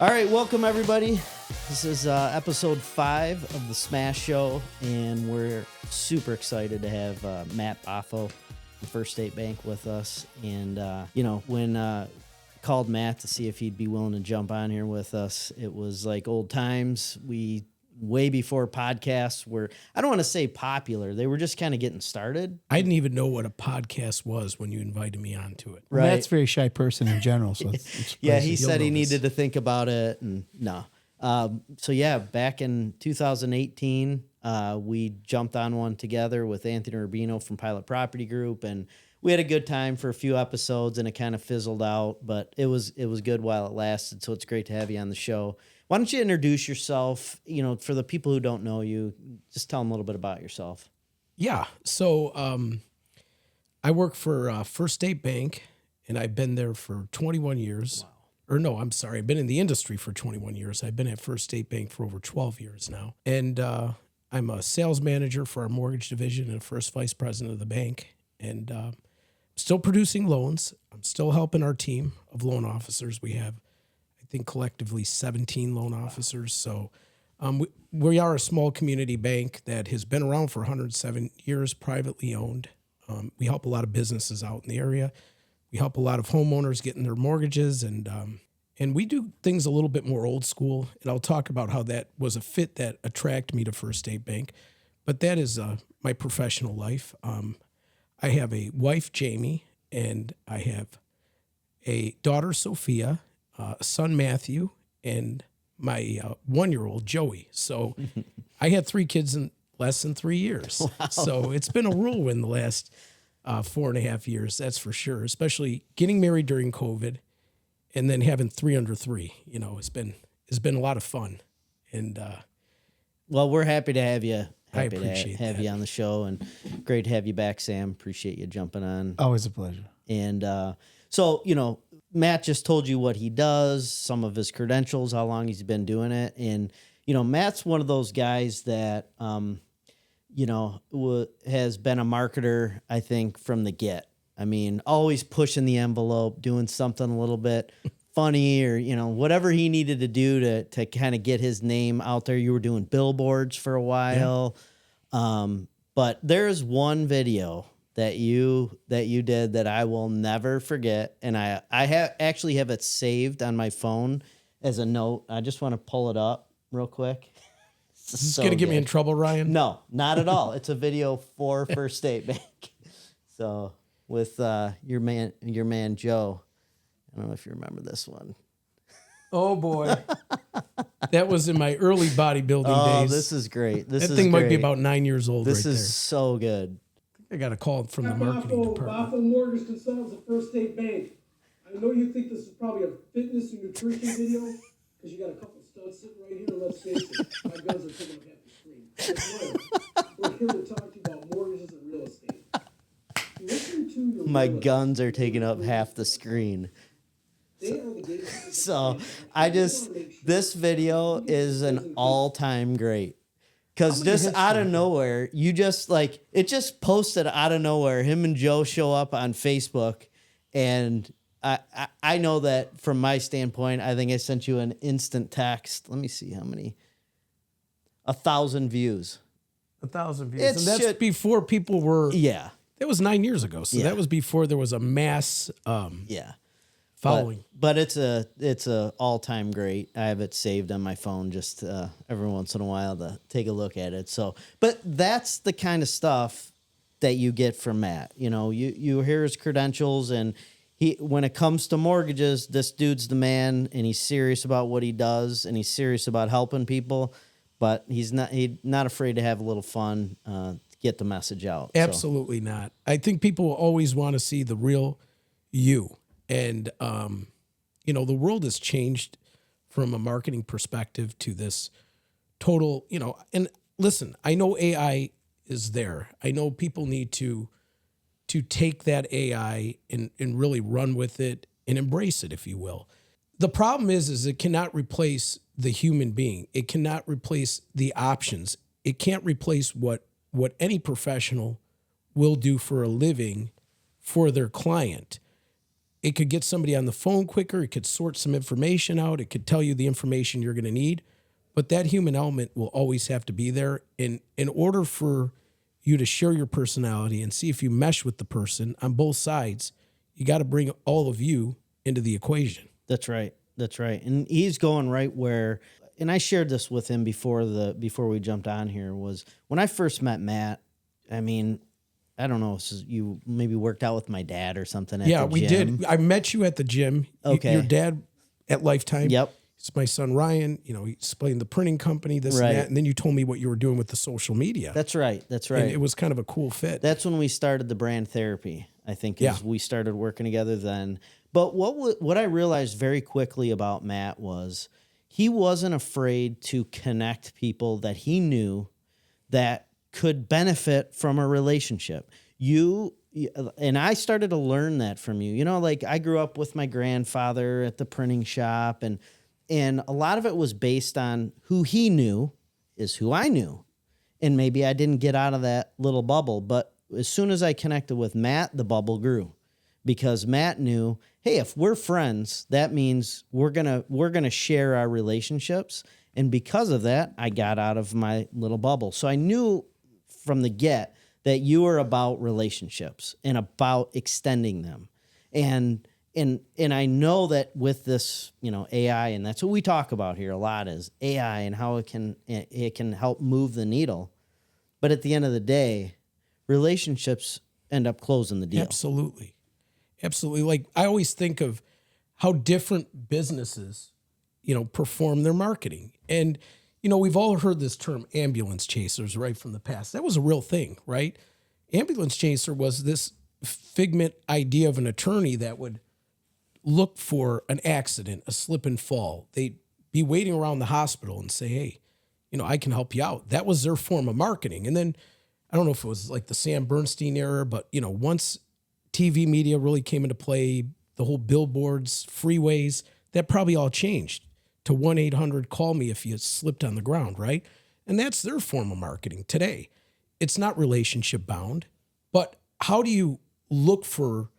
All right, welcome everybody. This is episode 5 of the Smash Show, and we're super excited to have Matt Baffo from First State Bank with us. And when called Matt to see if he'd be willing to jump on here with us, it was like old times. We way before podcasts were, I don't want to say popular, they were just kind of getting started. I didn't even know what a podcast was when you invited me onto it. Right. Matt's a very shy person in general. So it's yeah, he said he needed to think about it, and no. Back in 2018, we jumped on one together with Anthony Rubino from Pilot Property Group, and we had a good time for a few episodes, and it kind of fizzled out, but it was good while it lasted, so it's great to have you on the show. Why don't you introduce yourself, for the people who don't know you, just tell them a little bit about yourself. Yeah, so I work for First State Bank, and I've been there for 21 years. Wow. Or no, I'm sorry, I've been in the industry for 21 years. I've been at First State Bank for over 12 years now. And I'm a sales manager for our mortgage division and first vice president of the bank. And still producing loans. I'm still helping our team of loan officers. We have, I think, collectively 17 loan officers. So we are a small community bank that has been around for 107 years, privately owned. We help a lot of businesses out in the area. We help a lot of homeowners getting their mortgages, and we do things a little bit more old school. And I'll talk about how that was a fit that attracted me to First State Bank. But that is my professional life. I have a wife, Jamie, and I have a daughter, Sophia, a son, Matthew, and my 1-year-old, Joey. So I had 3 kids in less than 3 years. Wow. So it's been a whirlwind the last 4.5 years, that's for sure, especially getting married during COVID and then having 3 under 3. It's been a lot of fun. And well, we're happy to have you. I appreciate to have you on the show, and great to have you back, Sam. Appreciate you jumping on. Always a pleasure. And so, Matt just told you what he does, some of his credentials, how long he's been doing it. And, Matt's one of those guys that, has been a marketer, I think, from the get. I mean, always pushing the envelope, doing something a little bit funny or, whatever he needed to do to kind of get his name out there. You were doing billboards for a while. Yeah. But there's one video that you did that I will never forget. And I actually have it saved on my phone as a note. I just want to pull it up real quick. Is this going to get me in trouble, Ryan? No, not at all. It's a video for First State Bank. So with your man Joe. I don't know if you remember this one. Oh boy. That was in my early bodybuilding days. Oh, this is great. That thing might be about 9 years old. This is so good. I got a call from the marketing department. Baffo Mortgage Consultants at First State Bank. I know you think this is probably a fitness and nutrition video because you got a couple studs sitting right here. Let's face it, my guns are taking up half the screen. We're here to talk to you about mortgages and real estate. Listen to your My guns are taking up half the screen. So this video is an all-time great. Because just out of nowhere, it just posted out of nowhere. Him and Joe show up on Facebook, and I know that from my standpoint, I think I sent you an instant text. Let me see how many. 1,000 views. 1,000 views. And that's before people were... Yeah. That was 9 years ago. So that was before there was a mass... following. But it's a all-time great. I have it saved on my phone just every once in a while to take a look at it. So, but that's the kind of stuff that you get from Matt. You hear his credentials, and when it comes to mortgages, this dude's the man, and he's serious about what he does, and he's serious about helping people, but he's not afraid to have a little fun, to get the message out. Absolutely not. I think people will always want to see the real you. And, the world has changed from a marketing perspective to this total, and listen, I know AI is there. I know people need to take that AI and really run with it and embrace it, if you will. The problem is it cannot replace the human being. It cannot replace the options. It can't replace what any professional will do for a living for their client. It could get somebody on the phone quicker. It could sort some information out. It could tell you the information you're going to need. But that human element will always have to be there. In order for you to share your personality and see if you mesh with the person on both sides, you got to bring all of you into the equation. That's right. That's right. And he's going right where, and I shared this with him before we jumped on here, was when I first met Matt. I mean, I don't know, you maybe worked out with my dad or something at the gym. We did. I met you at the gym. Okay. Your dad at Lifetime. Yep. It's my son, Ryan. You know, he explained the printing company, this Right. and that. And then you told me what you were doing with the social media. That's right. That's right. And it was kind of a cool fit. That's when we started the brand therapy. I think Yeah. we started working together then. But what I realized very quickly about Matt was he wasn't afraid to connect people that he knew that could benefit from a relationship. And I started to learn that from you. You know, like I grew up with my grandfather at the printing shop, and a lot of it was based on who he knew is who I knew. And maybe I didn't get out of that little bubble, but as soon as I connected with Matt, the bubble grew, because Matt knew, hey, if we're friends, that means we're gonna share our relationships. And because of that, I got out of my little bubble. So I knew from the get that you are about relationships and about extending them. And I know that with this, AI, and that's what we talk about here a lot, is AI and how it can help move the needle. But at the end of the day, relationships end up closing the deal. Absolutely. Absolutely. Like I always think of how different businesses, perform their marketing. And, we've all heard this term ambulance chasers right from the past. That was a real thing, right? Ambulance chaser was this figment idea of an attorney that would look for an accident, a slip and fall. They'd be waiting around the hospital and say, hey, I can help you out. That was their form of marketing. And then I don't know if it was like the Sam Bernstein era, but once TV media really came into play, the whole billboards, freeways, that probably all changed to 1-800-CALL-ME if you slipped on the ground, right? And that's their form of marketing today. It's not relationship bound, but how do you look for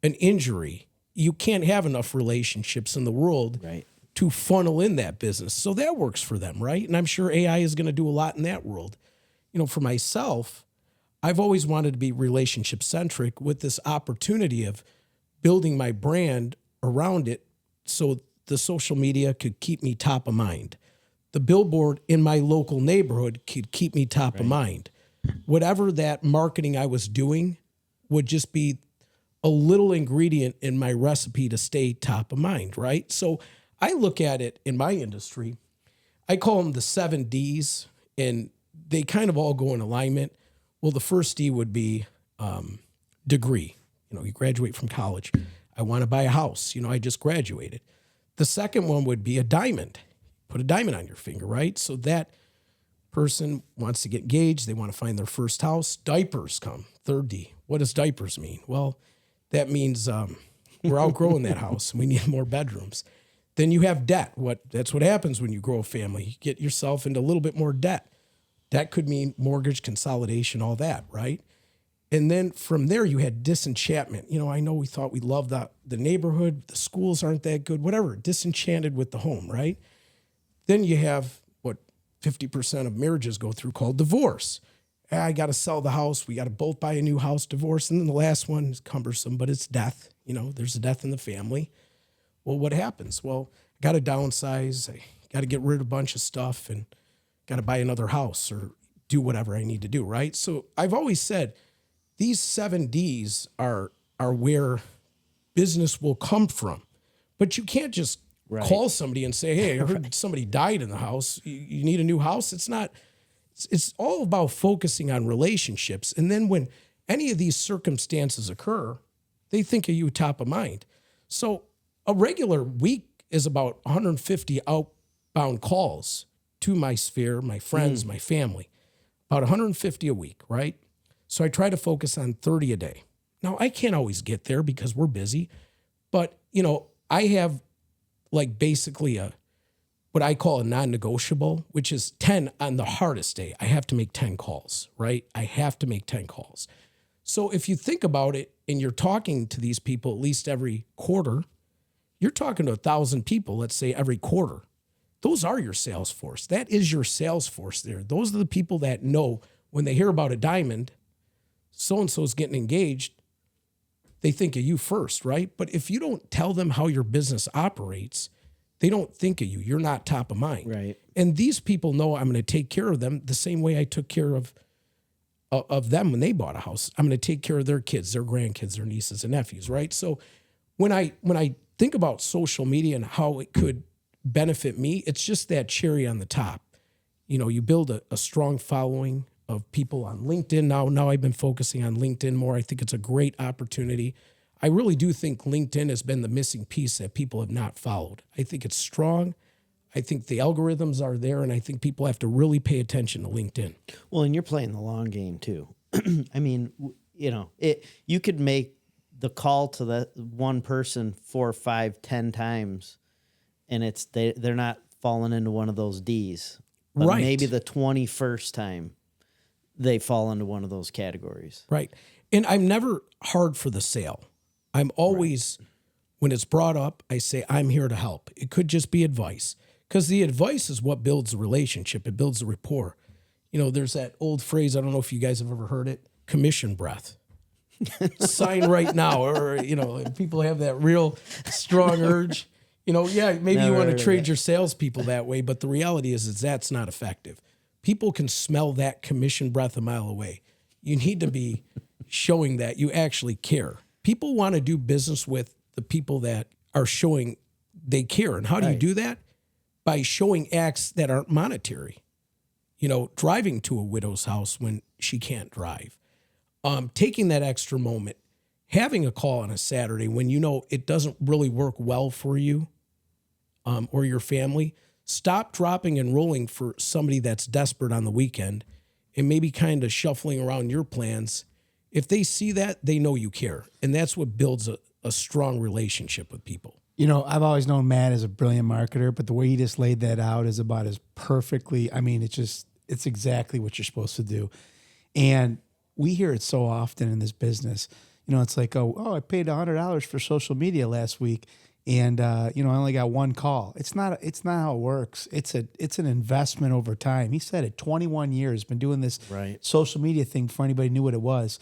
an injury? You can't have enough relationships in the world Right. to funnel in that business. So that works for them, right? And I'm sure AI is going to do a lot in that world. For myself, I've always wanted to be relationship centric with this opportunity of building my brand around it so the social media could keep me top of mind. The billboard in my local neighborhood could keep me top of mind. Whatever that marketing I was doing would just be a little ingredient in my recipe to stay top of mind, right? So I look at it in my industry, I call them the 7 Ds, and they kind of all go in alignment. Well, the first D would be degree. You graduate from college. I want to buy a house. I just graduated. The second one would be a diamond. Put a diamond on your finger, right? So that person wants to get engaged. They want to find their first house. Diapers come. Third D. What does diapers mean? Well, that means we're outgrowing that house and we need more bedrooms. Then you have debt. That's what happens when you grow a family. You get yourself into a little bit more debt. That could mean mortgage consolidation, all that, right? And then from there, you had disenchantment. I know we thought we loved the neighborhood, the schools aren't that good, whatever, disenchanted with the home, right? Then you have what 50% of marriages go through called divorce. I got to sell the house. We got to both buy a new house, divorce. And then the last one is cumbersome, but it's death. There's a death in the family. Well, what happens? Well, I got to downsize. I got to get rid of a bunch of stuff and got to buy another house or do whatever I need to do, right? So I've always said these 7 Ds are where business will come from. But you can't just call somebody and say, hey, I heard somebody died in the house. You need a new house? It's not. It's all about focusing on relationships. And then when any of these circumstances occur, they think of you top of mind. So a regular week is about 150 outbound calls to my sphere, my friends, my family, about 150 a week, right? So I try to focus on 30 a day. Now, I can't always get there because we're busy, but, I have like basically what I call a non-negotiable, which is 10 on the hardest day. I have to make 10 calls, right? I have to make 10 calls. So if you think about it and you're talking to these people at least every quarter, you're talking to 1,000 people, let's say every quarter. Those are your sales force. That is your sales force there. Those are the people that know when they hear about a diamond, so-and-so's getting engaged, they think of you first, right? But if you don't tell them how your business operates, they don't think of you. You're not top of mind. Right. And these people know I'm going to take care of them the same way I took care of them when they bought a house. I'm going to take care of their kids, their grandkids, their nieces and nephews, right? So when I think about social media and how it could benefit me, it's just that cherry on the top. You know, you build a strong following of people on LinkedIn. Now I've been focusing on LinkedIn more. I think it's a great opportunity. I really do think LinkedIn has been the missing piece that people have not followed. I think it's strong. I think the algorithms are there, and I think people have to really pay attention to LinkedIn. Well, and you're playing the long game too. I mean, you know, you could make the call to that one person 4, 5, 10 times, and they're not falling into one of those D's. But Right. maybe the 21st time they fall into one of those categories. Right. And I'm never hard for the sale. I'm always, when it's brought up, I say, I'm here to help. It could just be advice, because the advice is what builds the relationship. It builds the rapport. You know, there's that old phrase, I don't know if you guys have ever heard it, commission breath. Sign right now. Or, you know, people have that real strong urge. You know, yeah, maybe Never you want heard to of trade that. your salespeople that way, but the reality is that's not effective. People can smell that commission breath a mile away. You need to be showing that you actually care. People want to do business with the people that are showing they care. And how do you do that? By showing acts that aren't monetary. You know, driving to a widow's house when she can't drive. Taking that extra moment. Having a call on a Saturday when you know it doesn't really work well for you or your family. Stop, dropping, and rolling for somebody that's desperate on the weekend and maybe kind of shuffling around your plans. If they see that, they know you care. And that's what builds a strong relationship with people. You know, I've always known Matt as a brilliant marketer, but the way he just laid that out is about as perfectly, I mean, it's exactly what you're supposed to do. And we hear it so often in this business. You know, it's like, I paid $100 for social media last week, and I only got one call. It's not how it works. It's an investment over time. He said it, 21 years, been doing this social media thing before anybody knew what it was.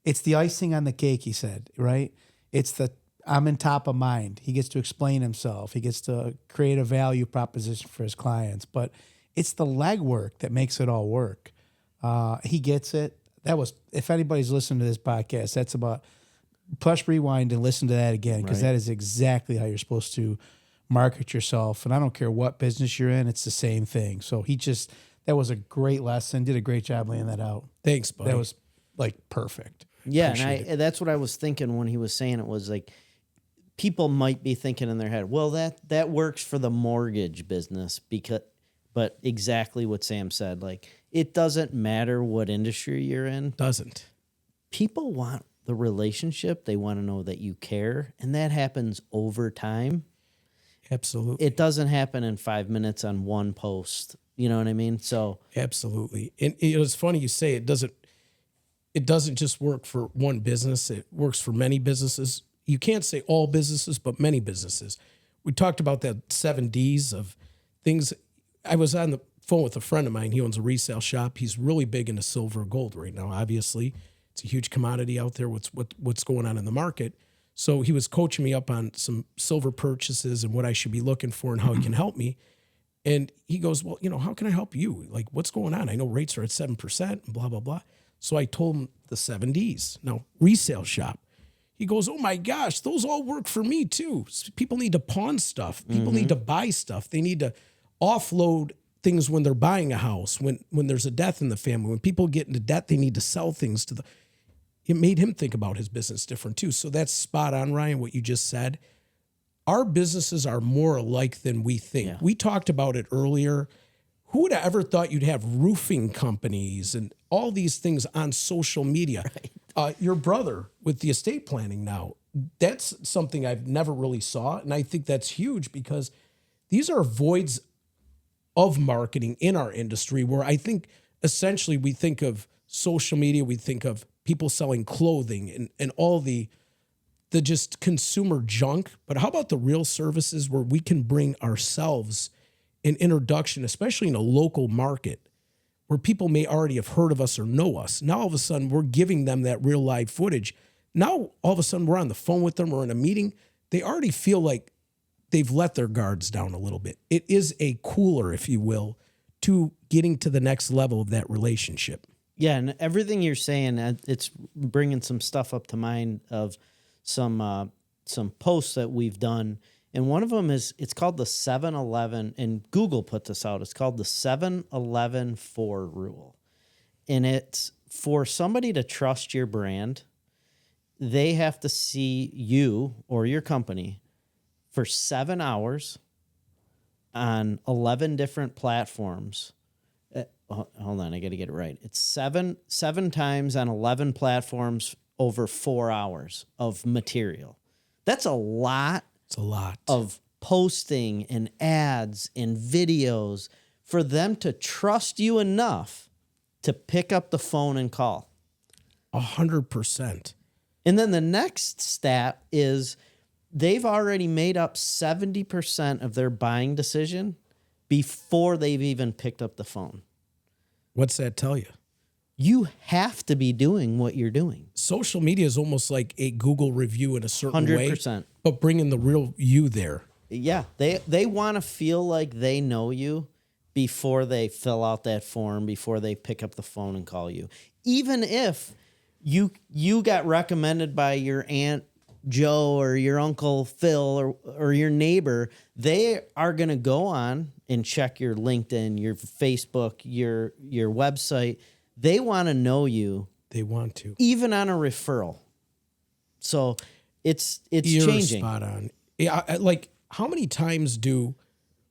It's the icing on the cake, he said, right? It's I'm in top of mind. He gets to explain himself. He gets to create a value proposition for his clients. But it's the legwork that makes it all work. He gets it. If anybody's listening to this podcast, that's about, push rewind and listen to that again, because that is exactly how you're supposed to market yourself. And I don't care what business you're in, it's the same thing. So that was a great lesson. Did a great job laying that out. Thanks, buddy. That was like perfect. Yeah, and that's what I was thinking when he was saying it, was like, people might be thinking in their head, well, that works for the mortgage business, but exactly what Sam said, like, it doesn't matter what industry you're in. Doesn't. People want the relationship. They want to know that you care, and that happens over time. Absolutely. It doesn't happen in 5 minutes on one post. You know what I mean? So Absolutely. And it's funny you say it doesn't just work for one business. It works for many businesses. You can't say all businesses, but many businesses. We talked about that 7 Ds of things. I was on the phone with a friend of mine. He owns a resale shop. He's really big into silver and gold right now. Obviously, it's a huge commodity out there. What's going on in the market? So he was coaching me up on some silver purchases and what I should be looking for and how he can help me. And he goes, well, how can I help you? Like, what's going on? I know rates are at 7% and blah, blah, blah. So I told him the 7 Ds. Now, resale shop. He goes, oh my gosh, those all work for me too. People need to pawn stuff. People need to buy stuff. They need to offload things when they're buying a house, when there's a death in the family. When people get into debt, they need to sell things it made him think about his business different too. So that's spot on, Ryan, what you just said. Our businesses are more alike than we think. Yeah. We talked about it earlier. Who would have ever thought you'd have roofing companies and all these things on social media? Right. Your brother with the estate planning now, that's something I've never really saw. And I think that's huge because these are voids of marketing in our industry where I think essentially we think of social media, we think of people selling clothing and all the just consumer junk. But how about the real services where we can bring ourselves an introduction, especially in a local market where people may already have heard of us or know us. Now, all of a sudden, we're giving them that real live footage. Now, all of a sudden, we're on the phone with them or in a meeting. They already feel like they've let their guards down a little bit. It is a cooler, if you will, to getting to the next level of that relationship. Yeah, and everything you're saying, it's bringing some stuff up to mind of some posts that we've done. And one of them it's called the 7-Eleven, and Google put this out. It's called the 7-11-4 rule. And it's for somebody to trust your brand, they have to see you or your company for 7 hours on 11 different platforms. Hold on, I got to get it right. It's seven times on 11 platforms over 4 hours of material. That's a lot. It's a lot of posting and ads and videos for them to trust you enough to pick up the phone and call. 100%. And then the next stat is they've already made up 70% of their buying decision before they've even picked up the phone. What's that tell you? You have to be doing what you're doing. Social media is almost like a Google review in a certain 100%. way, but bringing the real you there. Yeah, they want to feel like they know you before they fill out that form, before they pick up the phone and call you. Even if you got recommended by your Aunt Joe or your Uncle Phil or your neighbor, they are going to go on and check your LinkedIn, your Facebook, your website. They want to know you. They want to. Even on a referral. So it's You're changing. Spot on. Yeah, like how many times do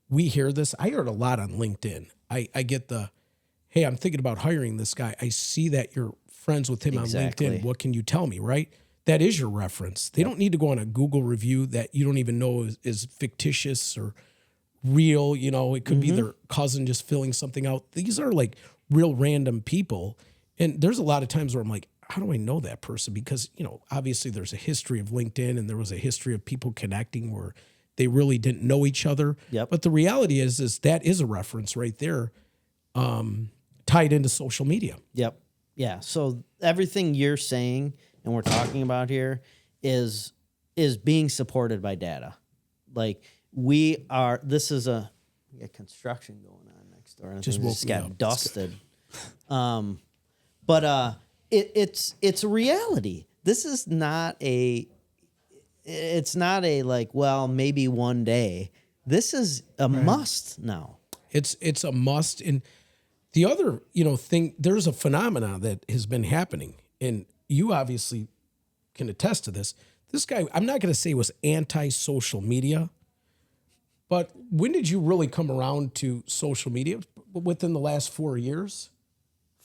we hear this? I hear it a lot on LinkedIn. I get the, hey, I'm thinking about hiring this guy. I see that you're friends with him Exactly. on LinkedIn. What can you tell me, right? That is your reference. They don't need to go on a Google review that you don't even know is fictitious or real. You know, it could be their cousin just filling something out. These are like real random people. And there's a lot of times where I'm like, how do I know that person? Because, you know, obviously there's a history of LinkedIn and there was a history of people connecting where they really didn't know each other. Yep. But the reality is that is a reference right there, tied into social media. Yep. Yeah. So everything you're saying and we're talking about here is being supported by data. Like we got construction going on next door. And Just things woke me got up. dusted. But it's a reality. This is not it's not a like, well, maybe one day. This is a must now. It's a must. And the other, thing, there's a phenomenon that has been happening, and you obviously can attest to this. This guy, I'm not going to say was anti-social media, but when did you really come around to social media? Within the last 4 years?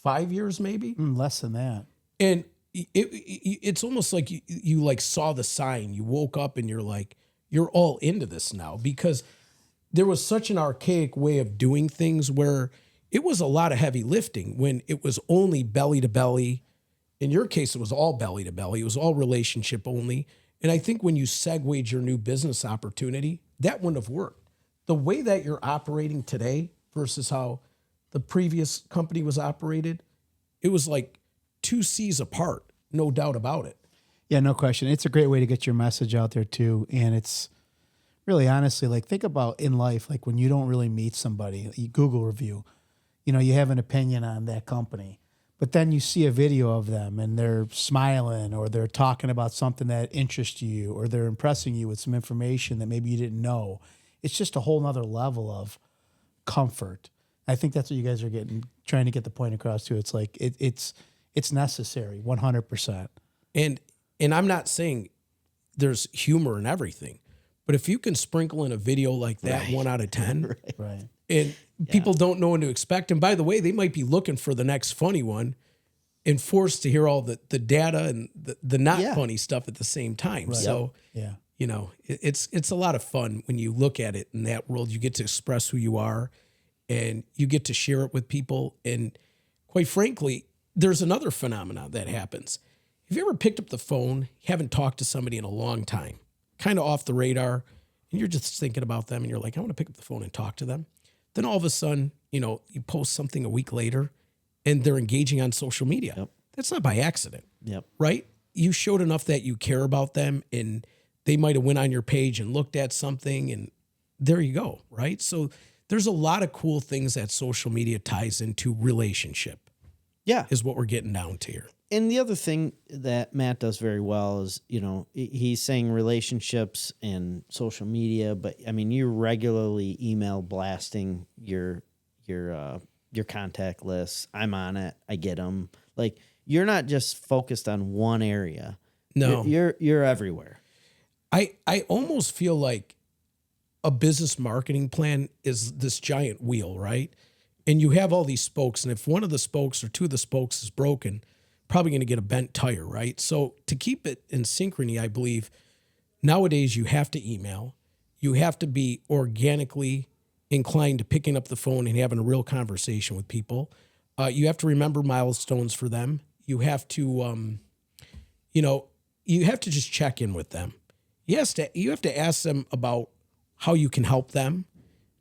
5 years, maybe? Less than that. And it's almost like you like saw the sign. You woke up and you're like, you're all into this now, because there was such an archaic way of doing things where it was a lot of heavy lifting when it was only belly to belly. In your case, it was all belly to belly. It was all relationship only. And I think when you segued your new business opportunity, that wouldn't have worked. The way that you're operating today versus how the previous company was operated, it was like 2 C's apart, no doubt about it. Yeah, no question. It's a great way to get your message out there too. And it's really honestly, like think about in life, like when you don't really meet somebody, you Google review, you have an opinion on that company, but then you see a video of them and they're smiling or they're talking about something that interests you or they're impressing you with some information that maybe you didn't know. It's just a whole nother level of comfort. I think that's what you guys are trying to get the point across to. It's like, it's necessary 100%. And I'm not saying there's humor in everything, but if you can sprinkle in a video like that, 1 out of 10, Right. and people don't know what to expect. And by the way, they might be looking for the next funny one and forced to hear all the data and the not funny stuff at the same time. Right. So, yeah, it's a lot of fun when you look at it in that world. You get to express who you are and you get to share it with people. And quite frankly, there's another phenomenon that happens. have you ever picked up the phone, haven't talked to somebody in a long time, kind of off the radar, and you're just thinking about them and you're like, I want to pick up the phone and talk to them. Then all of a sudden, you post something a week later and they're engaging on social media. Yep. That's not by accident, Yep. right? You showed enough that you care about them and they might have went on your page and looked at something and there you go, right? So there's a lot of cool things that social media ties into relationship Yeah. is what we're getting down to here. And the other thing that Matt does very well is, he's saying relationships and social media, but I mean, you're regularly email blasting your contact list. I'm on it. I get them. Like, you're not just focused on one area. No, You're everywhere. I almost feel like a business marketing plan is this giant wheel, right? And you have all these spokes, and if one of the spokes or two of the spokes is broken, probably going to get a bent tire, right? So to keep it in synchrony, I believe nowadays you have to email. You have to be organically inclined to picking up the phone and having a real conversation with people. You have to remember milestones for them. You have to, you have to just check in with them. You have to ask them about how you can help them,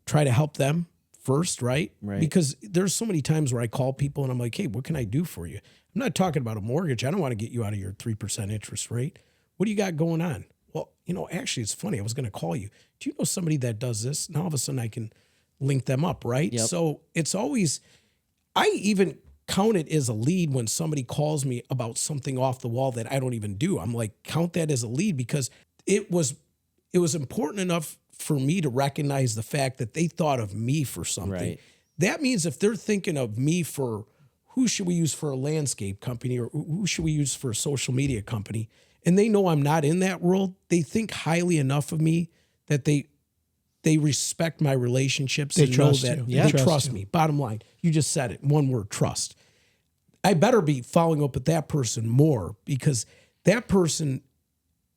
try to help them first, right? Right. Because there's so many times where I call people and I'm like, hey, what can I do for you? I'm not talking about a mortgage. I don't want to get you out of your 3% interest rate. What do you got going on? Well, actually, it's funny. I was going to call you. Do you know somebody that does this? And all of a sudden I can link them up, right? Yep. So it's always, I even count it as a lead when somebody calls me about something off the wall that I don't even do. I'm like, count that as a lead because it was important enough for me to recognize the fact that they thought of me for something. Right. That means if they're thinking of me for who should we use for a landscape company or who should we use for a social media company, and they know I'm not in that world, they think highly enough of me that they respect my relationships They and trust know that you. they Yeah. trust Trust me. Bottom line, you just said it, one word, trust. I better be following up with that person more because that person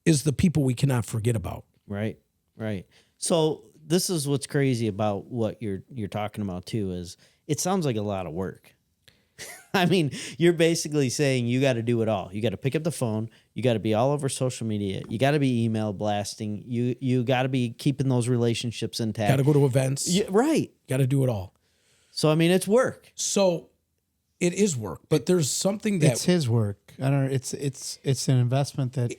is the people we cannot forget about. Right. Right. So this is what's crazy about what you're talking about too, is it sounds like a lot of work. I mean, you're basically saying you got to do it all. You got to pick up the phone. You got to be all over social media. You got to be email blasting. You got to be keeping those relationships intact. Got to go to events. Right. Got to do it all. So, I mean, it's work. So it is work, but there's something that It's his work. I don't know. It's an investment that.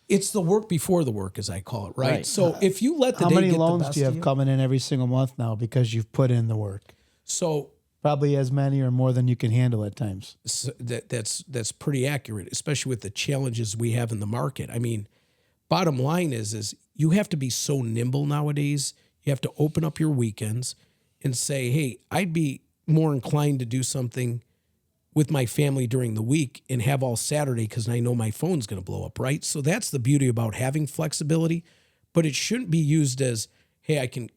it's the work before the work, as I call it, right? Right. So if you let the How day many get the loans best do you of have coming in every single month now because you've put in the work? So Probably as many or more than you can handle at times. that's pretty accurate, especially with the challenges we have in the market. I mean, bottom line is you have to be so nimble nowadays. You have to open up your weekends and say, hey, I'd be more inclined to do something with my family during the week and have all Saturday because I know my phone's going to blow up, right? So that's the beauty about having flexibility, but it shouldn't be used as, hey, I can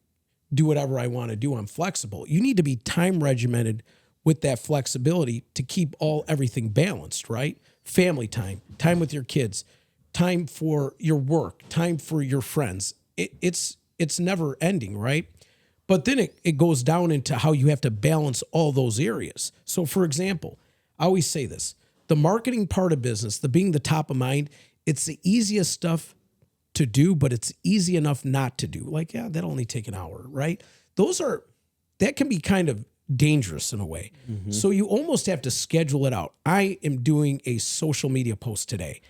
do whatever I want to do. I'm flexible. You need to be time regimented with that flexibility to keep everything balanced, right? Family time, time with your kids, time for your work, time for your friends. It's never ending, right? But then it goes down into how you have to balance all those areas. So for example, I always say this, the marketing part of business, the being the top of mind, it's the easiest stuff to do, but it's easy enough not to do. Like, yeah, that'll only take an hour, right? That can be kind of dangerous in a way. Mm-hmm. So you almost have to schedule it out. I am doing a social media post today.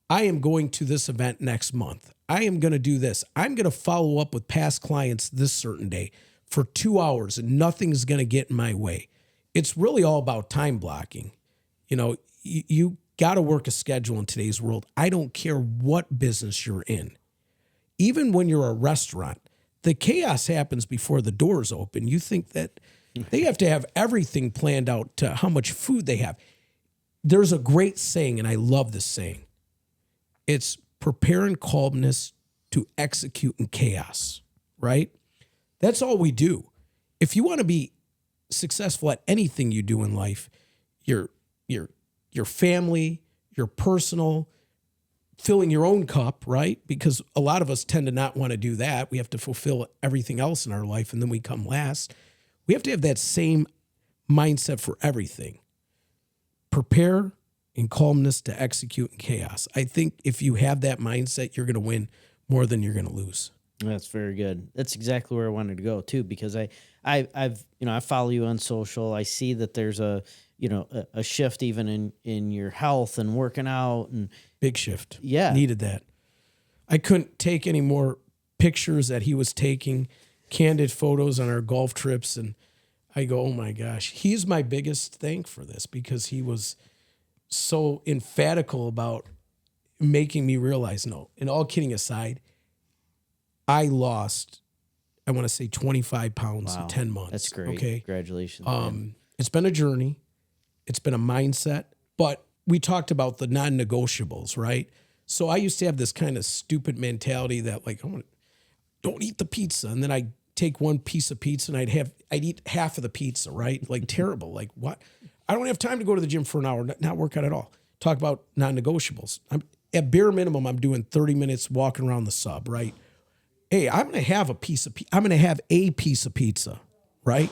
I am going to this event next month. I am going to do this. I'm going to follow up with past clients this certain day for 2 hours and nothing's going to get in my way. It's really all about time blocking. You got to work a schedule in today's world. I don't care what business you're in. Even when you're a restaurant, the chaos happens before the doors open. You think that they have to have everything planned out to how much food they have. There's a great saying, and I love this saying. It's prepare in calmness to execute in chaos, right? That's all we do. If you want to be successful at anything you do in life, your family, your personal, filling your own cup, right? Because a lot of us tend to not want to do that. We have to fulfill everything else in our life, and then we come last. We have to have that same mindset for everything. Prepare in calmness to execute in chaos. I think if you have that mindset, you're going to win more than you're going to lose. That's very good. That's exactly where I wanted to go too, because I've I follow you on social. I see that there's a shift even in your health and working out and Big shift. Yeah. Needed that. I couldn't take any more pictures that he was taking, candid photos on our golf trips. And I go, oh my gosh, he's my biggest thank for this, because he was so emphatical about making me realize, no, and all kidding aside, I lost, I want to say 25 pounds in 10 months. That's great. Okay. Congratulations. Man. It's been a journey. It's been a mindset, but we talked about the non-negotiables, right? So I used to have this kind of stupid mentality that like, don't eat the pizza. And then I'd take one piece of pizza and I'd eat half of the pizza, right? Like terrible. Like what? I don't have time to go to the gym for an hour, not work out at all. Talk about non-negotiables. At bare minimum, I'm doing 30 minutes walking around the sub, right? Hey, I'm going to have a piece of pizza, right?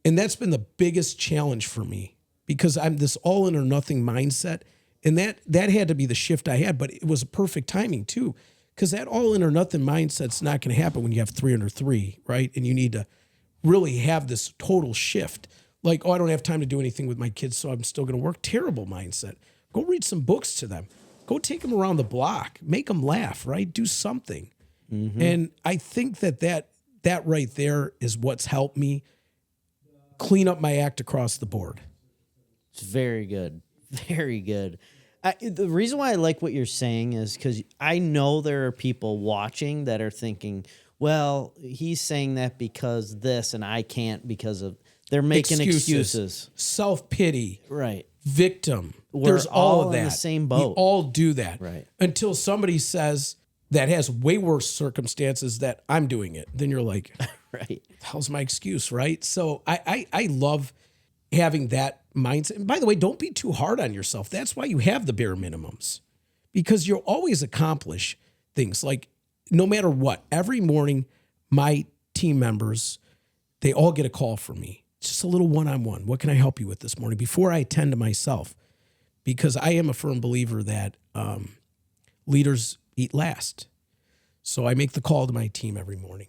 And that's been the biggest challenge for me, because I'm this all in or nothing mindset. And that had to be the shift I had, but it was a perfect timing too, because that all in or nothing mindset's not going to happen when you have 3 under 3, right? And you need to really have this total shift. Like, I don't have time to do anything with my kids, so I'm still going to work. Terrible mindset. Go read some books to them. Go take them around the block. Make them laugh, right? Do something. Mm-hmm. And I think that right there is what's helped me clean up my act across the board. It's very good. Very good. The reason why I like what you're saying is because I know there are people watching that are thinking, well, he's saying that because this and I can't because of... They're making excuses. Self-pity. Right. Victim. We're There's all of that. in the same boat. We all do that. Right. Until somebody says that has way worse circumstances that I'm doing it. Then you're like, right. How's my excuse, right? So I love having that mindset. And by the way, don't be too hard on yourself. That's why you have the bare minimums, because you'll always accomplish things. Like no matter what, every morning, my team members, they all get a call from me. It's just a little one-on-one. What can I help you with this morning? Before I attend to myself, because I am a firm believer that leaders eat last. So I make the call to my team every morning.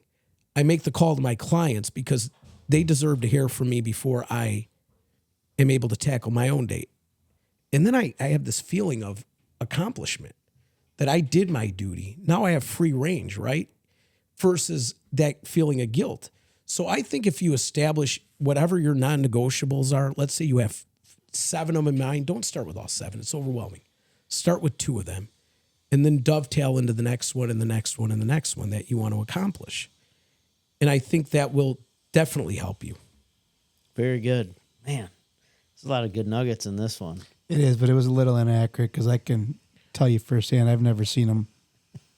I make the call to my clients because they deserve to hear from me before I am able to tackle my own date. And then I have this feeling of accomplishment, that I did my duty. Now I have free range, right? Versus that feeling of guilt. So I think if you establish whatever your non-negotiables are, let's say you have 7 of them in mind, don't start with all 7. It's overwhelming. Start with 2 of them, and then dovetail into the next one and the next one and the next one that you want to accomplish. And I think that will definitely help you. Very good. Man, there's a lot of good nuggets in this one. It is, but it was a little inaccurate because I can tell you firsthand, I've never seen him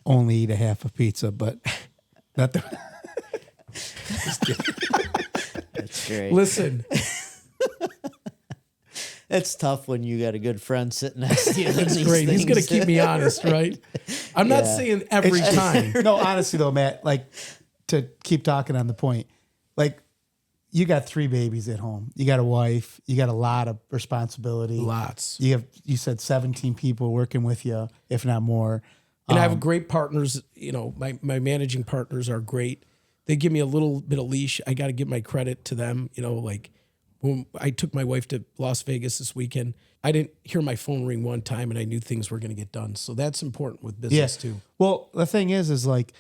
only eat a half of pizza, but not the... That's great. Listen. It's tough when you got a good friend sitting next to you. That's great. He's going to keep me honest, right? I'm not saying every time. No, honestly though, Matt, like to keep talking on the point, like you got 3 babies at home. You got a wife. You got a lot of responsibility. Lots. You said 17 people working with you, if not more. And I have great partners. You know, my managing partners are great. They give me a little bit of leash. I got to give my credit to them. You know, like when I took my wife to Las Vegas this weekend, I didn't hear my phone ring one time and I knew things were going to get done. So that's important with business too. Well, the thing is like,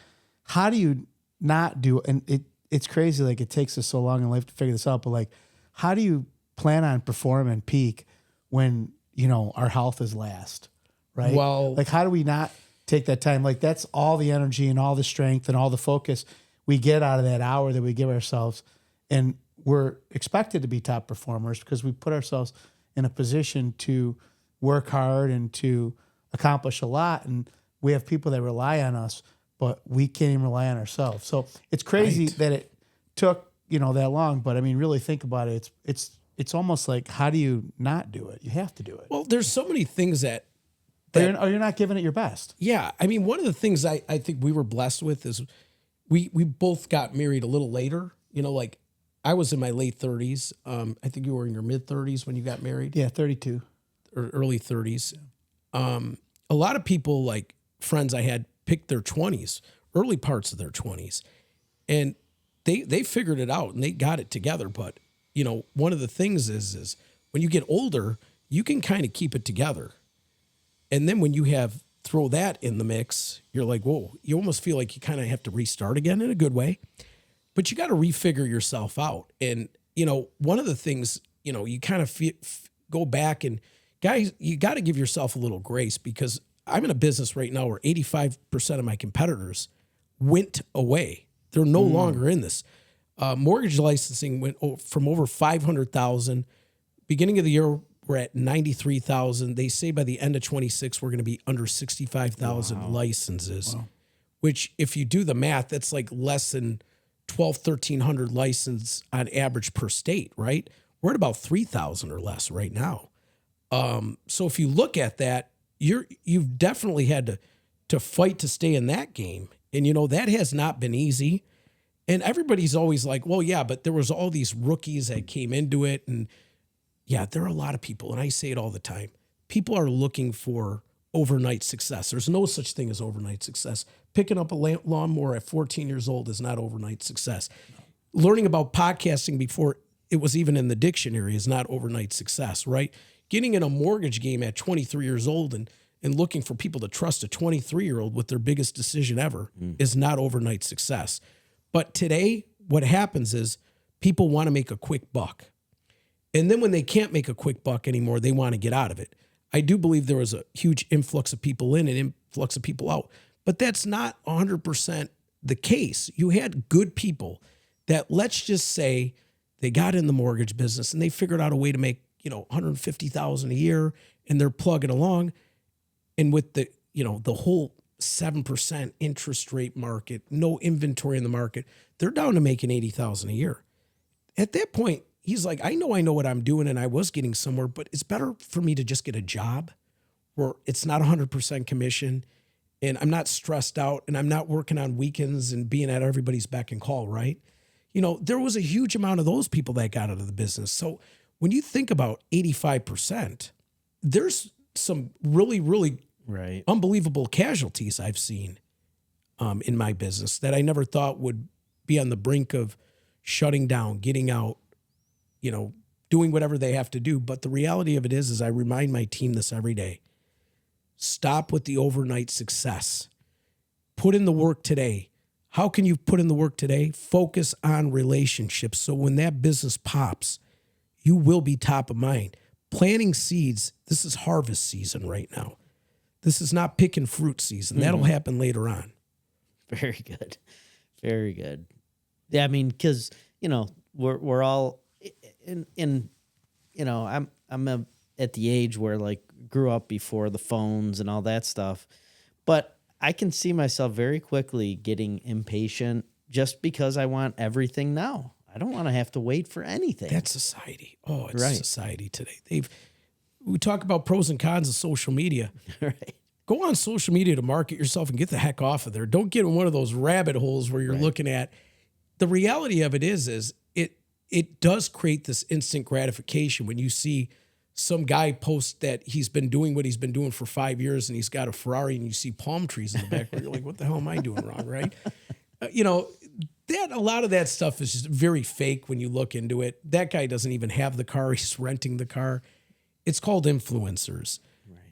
how do you not do, and it's crazy. Like it takes us so long in life to figure this out, but like, how do you plan on performing peak when, you know, our health is last, right? Well, like how do we not take that time? Like that's all the energy and all the strength and all the focus we get out of that hour that we give ourselves. And we're expected to be top performers because we put ourselves in a position to work hard and to accomplish a lot. And we have people that rely on us, but we can't even rely on ourselves. So it's crazy that it took, you know, that long. But I mean, really think about it. It's almost like, how do you not do it? You have to do it. Well, there's so many things that you're not giving it your best. Yeah. I mean, one of the things I think we were blessed with is we both got married a little later. You know, like I was in my late 30s. I think you were in your mid 30s when you got married. Yeah, 32. or early 30s. A lot of people, like friends I had, picked their 20s, early parts of their 20s, and they figured it out and they got it together. But, you know, one of the things is when you get older, you can kind of keep it together. And then when you throw that in the mix, you're like, whoa, you almost feel like you kind of have to restart again in a good way. But you got to refigure yourself out. And, you know, one of the things, you know, you kind of go back and guys, you got to give yourself a little grace, because I'm in a business right now where 85% of my competitors went away. They're no longer in this. Mortgage licensing went from over 500,000. Beginning of the year, we're at 93,000. They say by the end of 26, we're going to be under 65,000 licenses, which if you do the math, that's like less than 1,300 licenses on average per state, right? We're at about 3,000 or less right now. So if you look at that, you've definitely had to fight to stay in that game. And, you know, that has not been easy. And everybody's always like, well, yeah, but there was all these rookies that came into it. And yeah, there are a lot of people, and I say it all the time. People are looking for overnight success. There's no such thing as overnight success. Picking up a lawnmower at 14 years old is not overnight success. No. Learning about podcasting before it was even in the dictionary is not overnight success, right? Getting in a mortgage game at 23 years old and looking for people to trust a 23-year-old with their biggest decision ever is not overnight success. But today, what happens is people want to make a quick buck. And then when they can't make a quick buck anymore, they want to get out of it. I do believe there was a huge influx of people in and influx of people out. But that's not 100% the case. You had good people that, let's just say, they got in the mortgage business and they figured out a way to make, you know, $150,000 a year, and they're plugging along. And with the, you know, the whole 7% interest rate market, no inventory in the market, they're down to making $80,000 a year. At that point, he's like, I know what I'm doing, and I was getting somewhere, but it's better for me to just get a job where it's not 100% commission, and I'm not stressed out, and I'm not working on weekends and being at everybody's beck and call, right? You know, there was a huge amount of those people that got out of the business. So when you think about 85%, there's some really, really unbelievable casualties I've seen in my business that I never thought would be on the brink of shutting down, getting out, you know, doing whatever they have to do. But the reality of it is I remind my team this every day. Stop with the overnight success. Put in the work today. How can you put in the work today? Focus on relationships. So when that business pops, you will be top of mind. Planting seeds, this is harvest season right now. This is not picking fruit season. That'll happen later on. Very good. Very good. Yeah, I mean, because, you know, we're all in you know, I'm at the age where, like, grew up before the phones and all that stuff. But I can see myself very quickly getting impatient just because I want everything now. I don't want to have to wait for anything. That's society. Oh, it's society today. We talk about pros and cons of social media. Right. Go on social media to market yourself and get the heck off of there. Don't get in one of those rabbit holes where you're looking at. The reality of it is it does create this instant gratification when you see some guy post that he's been doing what he's been doing for 5 years and he's got a Ferrari and you see palm trees in the back where you're like, what the hell am I doing wrong, right? You know, that a lot of that stuff is just very fake when you look into it. That guy doesn't even have the car. He's renting the car. It's called influencers.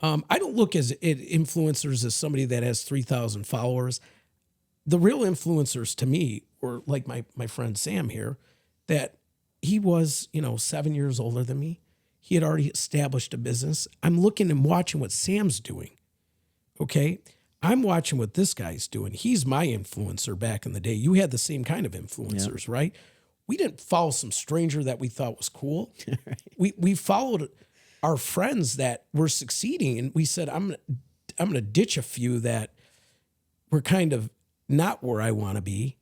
Right. I don't look at influencers as somebody that has 3,000 followers. The real influencers to me were like my friend Sam here, that he was, 7 years older than me. He had already established a business. I'm looking and watching what Sam's doing. Okay. I'm watching what this guy's doing. He's my influencer back in the day. You had the same kind of influencers, right? We didn't follow some stranger that we thought was cool. Right. We followed our friends that were succeeding, and we said, I'm gonna ditch a few that were kind of not where I want to be,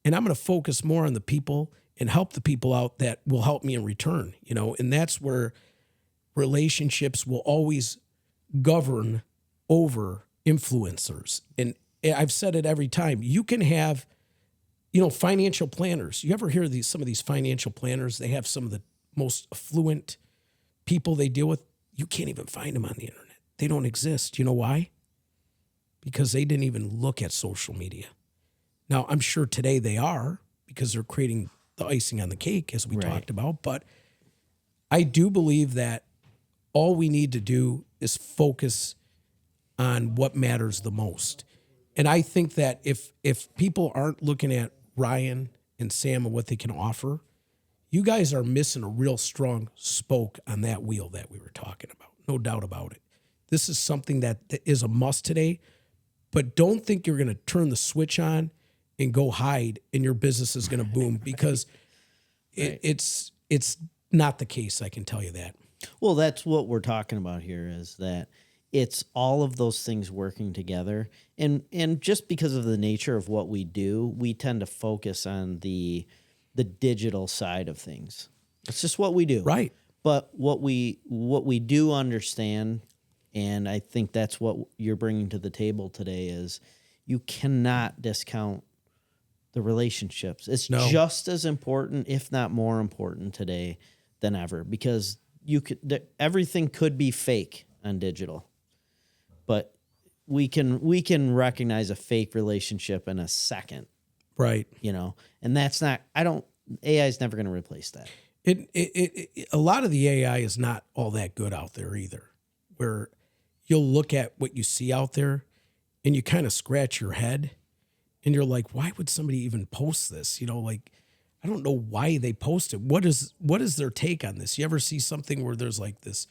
and I'm gonna focus more on the people and help the people out that will help me in return. And that's where relationships will always govern over influencers. And I've said it every time. You can have, financial planners. You ever hear some of these financial planners? They have some of the most affluent people they deal with. you can't even find them on the internet. They don't exist. You know why? Because they didn't even look at social media. Now, I'm sure today they are because they're creating the icing on the cake, as we talked about. But I do believe that all we need to do is focus on what matters the most. And I think that if people aren't looking at Ryan and Sam and what they can offer, you guys are missing a real strong spoke on that wheel that we were talking about. No doubt about it. This is something that is a must today, but don't think you're going to turn the switch on and go hide and your business is going to boom because it's not the case. I can tell you that. Well, that's what we're talking about here is that it's all of those things working together. And just because of the nature of what we do, we tend to focus on the digital side of things. It's just what we do. Right. But what we do understand, and I think that's what you're bringing to the table today, is you cannot discount the relationships. It's just as important, if not more important today than ever, because everything could be fake on digital, but we can recognize a fake relationship in a second. Right. And that's not, AI is never going to replace that. A lot of the AI is not all that good out there either, where you'll look at what you see out there and you kind of scratch your head and you're like, why would somebody even post this? I don't know why they post it. What is their take on this? You ever see something where there's like this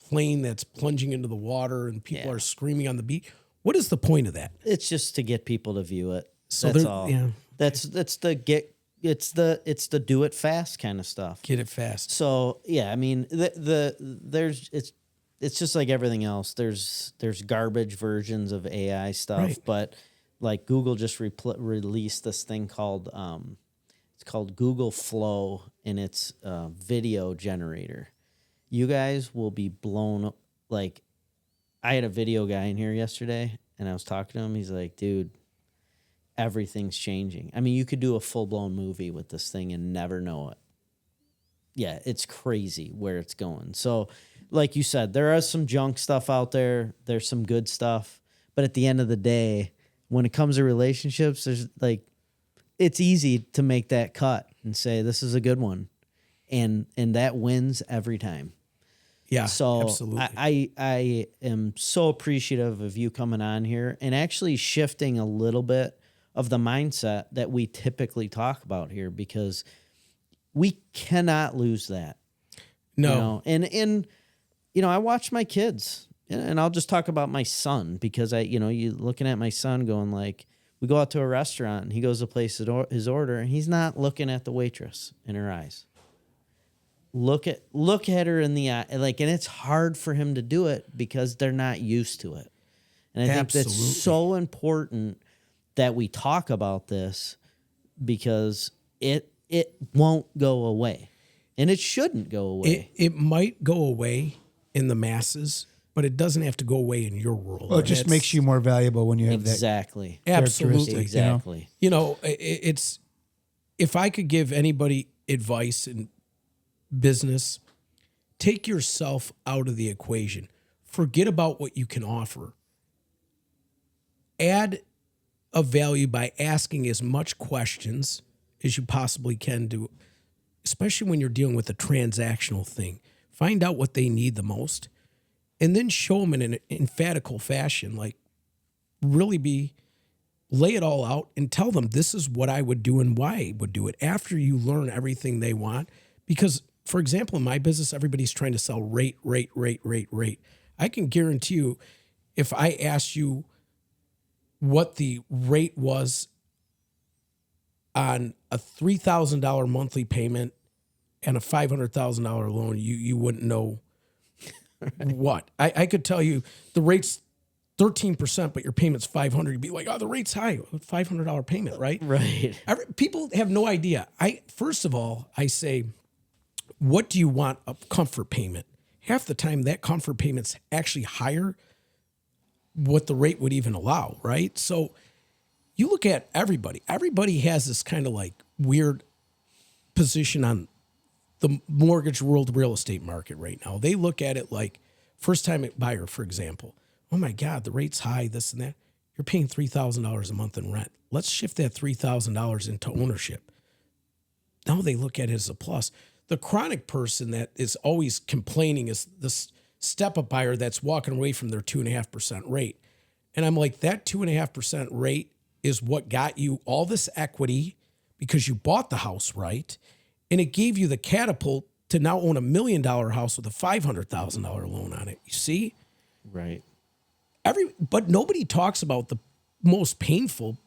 plane that's plunging into the water and people are screaming on the beach? What is the point of that? It's just to get people to view it. So that's all. Yeah. It's the do it fast kind of stuff. Get it fast. So yeah, I mean it's just like everything else. There's garbage versions of AI stuff, but like Google just released this thing called it's called Google Flow, and it's a video generator. You guys will be blown up. Like, I had a video guy in here yesterday, and I was talking to him. He's like, dude, everything's changing. I mean, you could do a full-blown movie with this thing and never know it. Yeah, it's crazy where it's going. So, like you said, there is some junk stuff out there. There's some good stuff. But at the end of the day, when it comes to relationships, there's it's easy to make that cut and say, this is a good one. And that wins every time. Yeah, so absolutely. I am so appreciative of you coming on here and actually shifting a little bit of the mindset that we typically talk about here, because we cannot lose that. No. And I watch my kids, and I'll just talk about my son, because you looking at my son going like, we go out to a restaurant and he goes to place his order and he's not looking at the waitress in her eyes. Look at her in the eye, and it's hard for him to do it because they're not used to it. And I think that's so important that we talk about this, because it won't go away, and it shouldn't go away. It might go away in the masses, but it doesn't have to go away in your world. Well, it just makes you more valuable when you have exactly. that Absolutely. Exactly. It's if I could give anybody advice in business, take yourself out of the equation. Forget about what you can offer. Add a value by asking as much questions as you possibly can do, especially when you're dealing with a transactional thing. Find out what they need the most, and then show them in an emphatical fashion, like really lay it all out and tell them this is what I would do and why I would do it after you learn everything they want. Because, for example, in my business, everybody's trying to sell rate. I can guarantee you, if I asked you what the rate was on a $3,000 monthly payment and a $500,000 loan, you wouldn't know what. I could tell you the rate's 13%, but your payment's $500. You'd be like, oh, the rate's high, $500 payment, right? Right. People have no idea. First of all, I say, what do you want a comfort payment? Half the time, that comfort payment's actually higher what the rate would even allow, right? So you look at everybody. Everybody has this kind of like weird position on the mortgage world real estate market right now. They look at it like First time buyer, for example. Oh my God, the rate's high, this and that. You're paying $3,000 a month in rent. Let's shift that $3,000 into ownership. Now they look at it as a plus. The chronic person that is always complaining is this step-up buyer that's walking away from their 2.5% rate. And I'm like, that 2.5% rate is what got you all this equity because you bought the house right. And it gave you the catapult to now own $1 million house with a $500,000 loan on it. You see? Right. But nobody talks about the most painful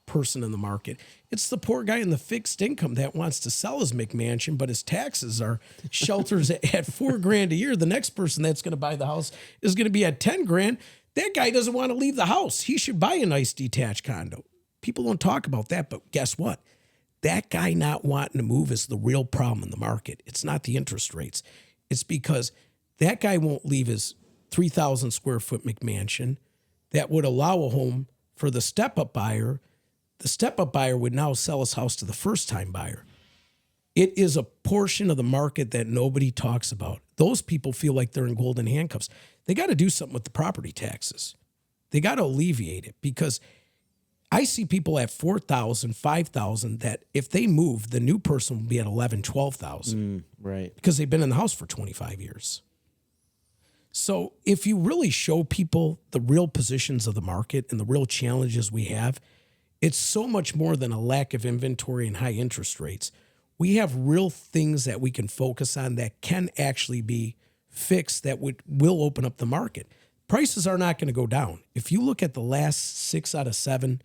person in the market. It's the poor guy in the fixed income that wants to sell his McMansion, but his taxes are shelters at $4,000 a year. The next person that's going to buy the house is going to be at $10,000. That guy doesn't want to leave the house. He should buy a nice detached condo. People don't talk about that, but guess what? That guy not wanting to move is the real problem in the market. It's not the interest rates. It's because that guy won't leave his 3,000 square foot McMansion that would allow a home for the step-up buyer. The step-up buyer would now sell his house to the first-time buyer. It is a portion of the market that nobody talks about. Those people feel like they're in golden handcuffs. They got to do something with the property taxes. They got to alleviate it because I see people at 4,000, 5,000 that if they move, the new person will be at 11, 12,000. Right. Because they've been in the house for 25 years. So if you really show people the real positions of the market and the real challenges we have, it's so much more than a lack of inventory and high interest rates. We have real things that we can focus on that can actually be fixed that will open up the market. Prices are not going to go down. If you look at the last 6 out of 7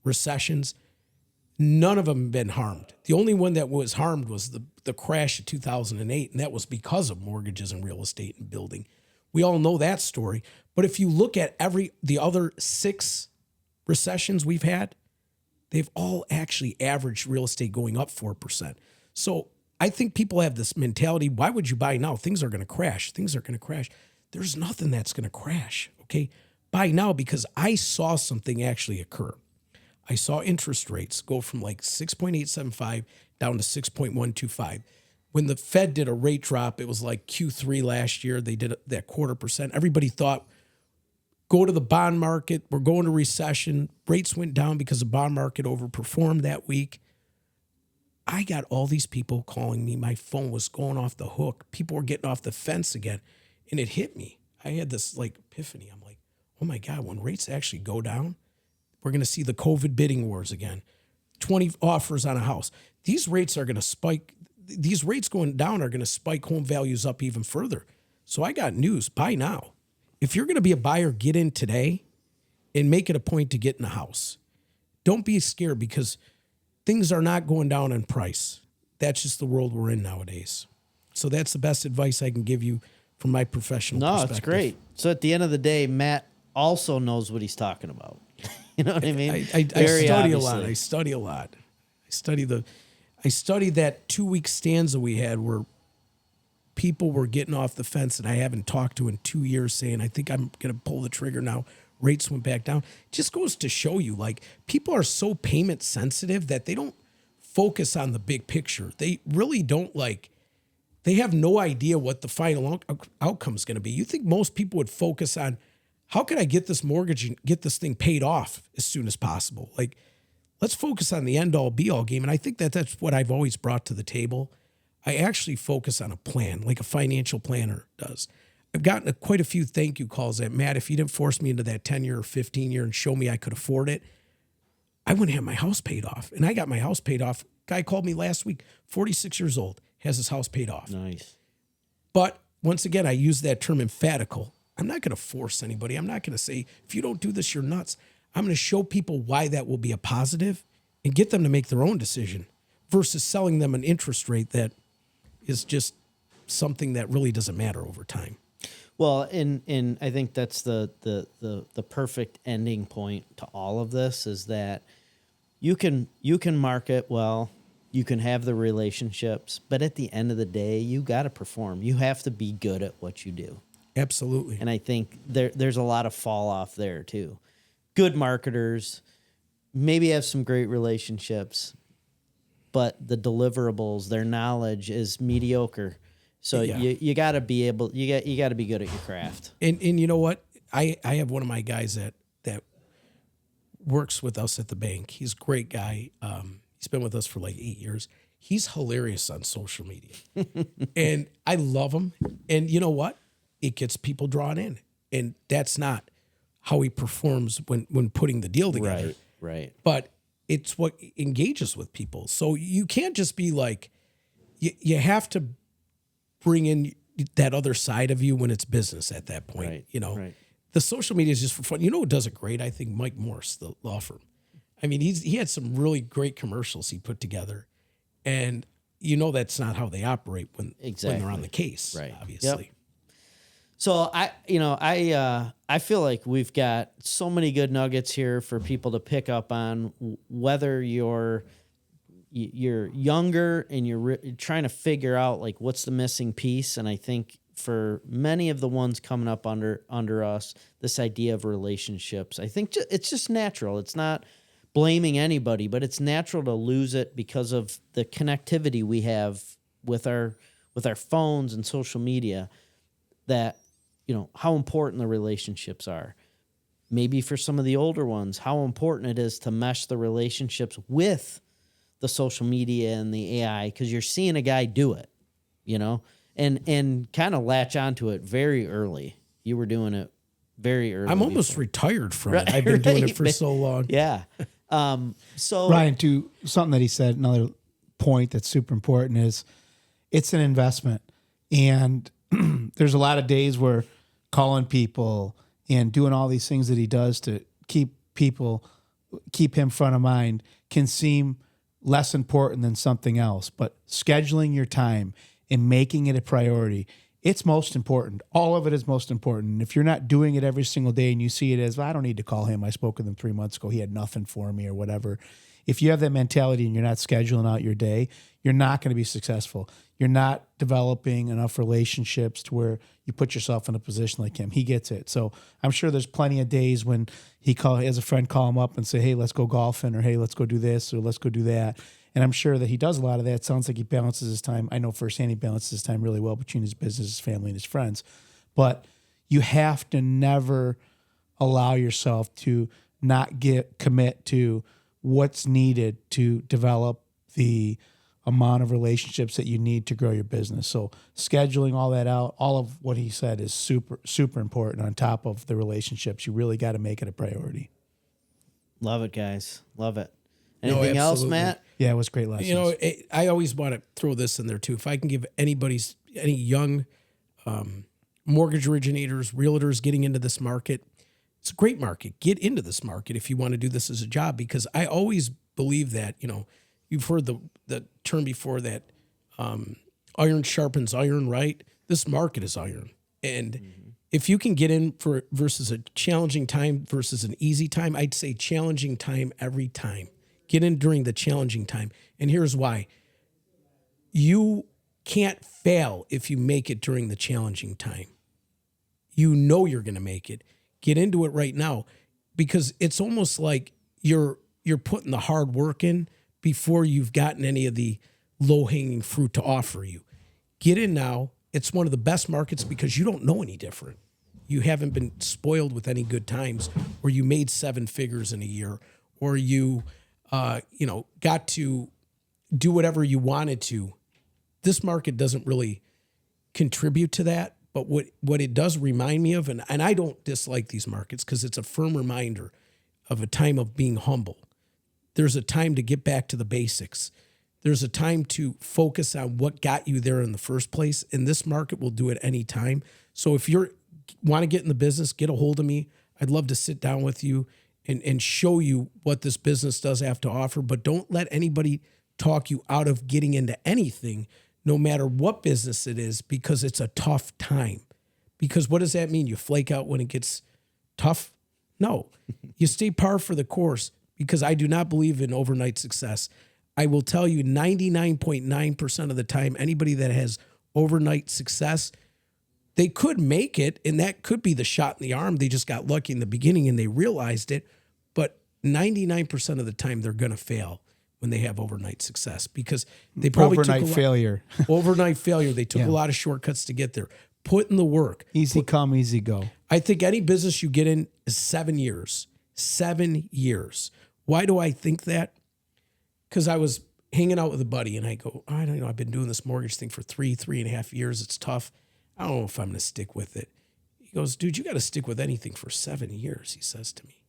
recessions, none of them have been harmed. The only one that was harmed was the crash of 2008, and that was because of mortgages and real estate and building. We all know that story. But if you look at the other 6 recessions we've had, they've all actually averaged real estate going up 4%. So I think people have this mentality, why would you buy now? Things are going to crash. Things are going to crash. There's nothing that's going to crash, okay? Buy now because I saw something actually occur. I saw interest rates go from like 6.875 down to 6.125. When the Fed did a rate drop, it was like Q3 last year. They did that 0.25%. Everybody thought, go to the bond market. We're going to recession. Rates went down because the bond market overperformed that week. I got all these people calling me. My phone was going off the hook. People were getting off the fence again. And it hit me. I had this like epiphany. I'm like, oh my God, when rates actually go down, we're going to see the COVID bidding wars again. 20 offers on a house. These rates are going to spike. These rates going down are going to spike home values up even further. So I got news. Buy now. If you're going to be a buyer, get in today and make it a point to get in a house. Don't be scared because things are not going down in price. That's just the world we're in nowadays. So that's the best advice I can give you from my professional perspective. No, it's great. So at the end of the day, Matt also knows what he's talking about. You know what I mean? I study obviously. a lot. I study a lot. I study that 2-week stanza we had where people were getting off the fence and I haven't talked to in 2 years saying, I think I'm going to pull the trigger now. Rates went back down. It just goes to show you, like, people are so payment sensitive that they don't focus on the big picture. They really don't they have no idea what the final outcome is going to be. You think most people would focus on, how can I get this mortgage and get this thing paid off as soon as possible? Like, let's focus on the end-all, be-all game. And I think that's what I've always brought to the table. I actually focus on a plan, like a financial planner does. I've gotten quite a few thank you calls that, Matt, if you didn't force me into that 10-year or 15-year and show me I could afford it, I wouldn't have my house paid off. And I got my house paid off. Guy called me last week, 46 years old, has his house paid off. Nice. But once again, I use that term emphatical. I'm not going to force anybody. I'm not going to say, if you don't do this, you're nuts. I'm going to show people why that will be a positive and get them to make their own decision versus selling them an interest rate that is just something that really doesn't matter over time. Well, and I think that's the perfect ending point to all of this is that you can market well, you can have the relationships, but at the end of the day, you got to perform. You have to be good at what you do. Absolutely. And I think there's a lot of fall off there too. Good marketers maybe have some great relationships, but the deliverables, their knowledge is mediocre. So Yeah. you got to be able, you got to be good at your craft. And you know what? I have one of my guys that works with us at the bank. He's a great guy. He's been with us for like 8 years. He's hilarious on social media. And I love him. And you know what? It gets people drawn in. And that's not how he performs when putting the deal together. Right. But it's what engages with people. So you can't just be like, you have to bring in that other side of you when it's business at that point. Right, You know, right. the social media is just for fun. You know who does it great? I think Mike Morse, the law firm. I mean, he had some really great commercials he put together. And you know that's not how they operate when they're on the case, Right. obviously. Yep. So I feel like we've got so many good nuggets here for people to pick up on, whether you're younger and you're trying to figure out like what's the missing piece. And I think for many of the ones coming up under us, this idea of relationships, I think it's just natural. It's not blaming anybody, but it's natural to lose it because of the connectivity we have with our phones and social media, that, you know, how important the relationships are. Maybe for some of the older ones, how important it is to mesh the relationships with the social media and the AI, because you're seeing a guy do it, you know, and kind of latch onto it very early. You were doing it very early. I'm almost retired from it. I've been doing it for so long. Yeah. So Ryan, to something that he said, another point that's super important is it's an investment. And there's a lot of days where calling people and doing all these things that he does to keep him front of mind can seem less important than something else. But scheduling your time and making it a priority, it's most important. All of it is most important. And if you're not doing it every single day and you see it as, well, I don't need to call him, I spoke with him 3 months ago, he had nothing for me or whatever. If you have that mentality and you're not scheduling out your day, you're not going to be successful. You're not developing enough relationships to where you put yourself in a position like him. He gets it. So I'm sure there's plenty of days when he has a friend call him up and say, hey, let's go golfing, or hey, let's go do this, or let's go do that. And I'm sure that he does a lot of that. It sounds like he balances his time. I know firsthand he balances his time really well between his business, his family, and his friends. But you have to never allow yourself to not commit to what's needed to develop the amount of relationships that you need to grow your business. So scheduling all that out, all of what he said is super, super important on top of the relationships. You really got to make it a priority. love it, guys. Love it. No, Anything else, absolutely. Matt? Yeah, it was great lessons. You know, I always want to throw this in there too. If I can give any young mortgage originators, realtors getting into this market, it's a great market. Get into this market if you want to do this as a job, because I always believe that, you know, you've heard the term before that iron sharpens iron, right? This market is iron. And if you can get in versus a challenging time versus an easy time, I'd say challenging time every time. Get in during the challenging time. And here's why. You can't fail if you make it during the challenging time. You know you're going to make it. Get into it right now, because it's almost like you're putting the hard work in before you've gotten any of the low-hanging fruit to offer you. Get in now. It's one of the best markets because you don't know any different. You haven't been spoiled with any good times where you made 7 figures in a year, or you got to do whatever you wanted to. This market doesn't really contribute to that. But what it does remind me of, and I don't dislike these markets because it's a firm reminder of a time of being humble. There's a time to get back to the basics. There's a time to focus on what got you there in the first place. And this market will do it any time. So if you want to get in the business, get a hold of me. I'd love to sit down with you and show you what this business does have to offer. But don't let anybody talk you out of getting into anything, no matter what business it is, because it's a tough time. Because what does that mean? You flake out when it gets tough? No. You stay par for the course, because I do not believe in overnight success. I will tell you 99.9% of the time, anybody that has overnight success, they could make it, and that could be the shot in the arm. They just got lucky in the beginning and they realized it. But 99% of the time, they're going to fail, when they have overnight success because they probably Overnight took failure. overnight failure. They took a lot of shortcuts to get there. Put in the work. Easy come, easy go. I think any business you get in is 7 years. 7 years. Why do I think that? Because I was hanging out with a buddy and I go, I don't know, I've been doing this mortgage thing for 3.5 years. It's tough. I don't know if I'm going to stick with it. He goes, dude, you got to stick with anything for 7 years, he says to me.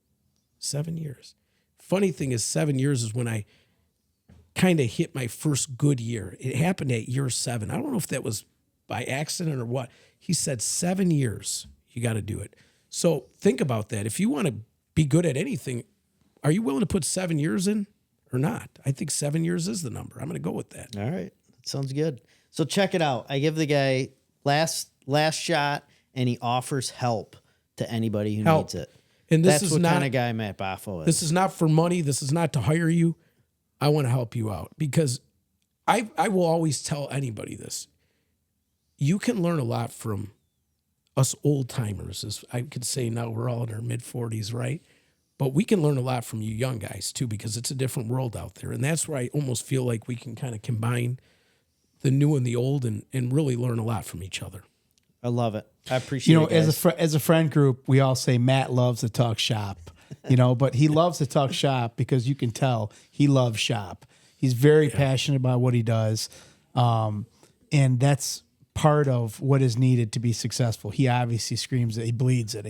7 years. Funny thing is 7 years is when I kind of hit my first good year. It happened at year 7. I don't know if that was by accident or what. He said 7 years, you got to do it. So think about that. If you want to be good at anything, are you willing to put 7 years in or not? I think 7 years is the number. I'm going to go with that. All right. That sounds good. So check it out. I give the guy last shot and he offers help to anybody who needs it. And this That's is what not kind of guy Matt Baffo is. This is not for money. This is not to hire you. I want to help you out because I will always tell anybody this. You can learn a lot from us old timers, as I could say now we're all in our mid 40s, right? But we can learn a lot from you young guys too, because it's a different world out there. And that's where I almost feel like we can kind of combine the new and the old and really learn a lot from each other. I love it. I appreciate it, guys. as a friend group, we all say Matt loves to talk shop, but he loves to talk shop because you can tell he loves shop. He's very passionate about what he does. And that's part of what is needed to be successful. He obviously screams it. He bleeds it.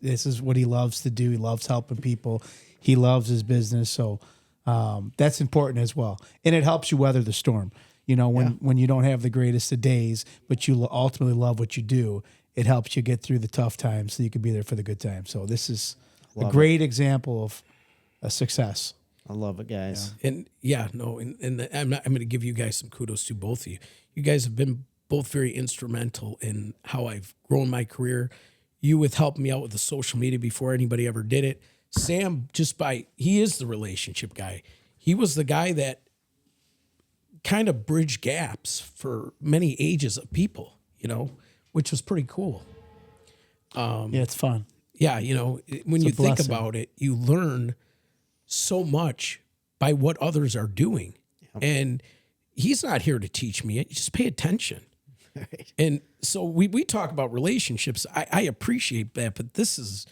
This is what he loves to do. He loves helping people. He loves his business. So that's important as well. And it helps you weather the storm. When you don't have the greatest of days, but you ultimately love what you do, it helps you get through the tough times so you can be there for the good times. So this is a great example of a success. I love it, guys. And I'm going to give you guys some kudos to both of you. You guys have been both very instrumental in how I've grown my career. You with helping me out with the social media before anybody ever did it. Sam, he is the relationship guy. He was the guy that kind of bridged gaps for many ages of people, which was pretty cool. Yeah, it's fun. Yeah, when you think blessing. about it, you learn so much by what others are doing. Yep. And he's not here to teach me it. You just pay attention. Right. And so we talk about relationships. I appreciate that, but this is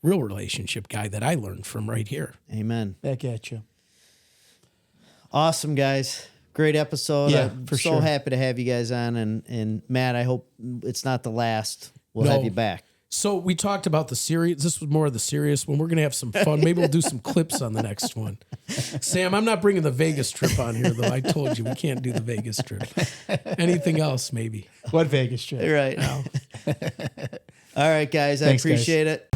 real relationship guy that I learned from right here. Amen. Back at you. Awesome, guys. Great episode. Yeah, I'm for so sure. happy to have you guys on. And Matt, I hope it's not the last. We'll have you back. So we talked about the serious. This was more of the serious one. We're going to have some fun. Maybe we'll do some clips on the next one. Sam, I'm not bringing the Vegas trip on here, though. I told you we can't do the Vegas trip. Anything else, maybe. What Vegas trip? Right. No. All right, guys. Thanks, I appreciate it.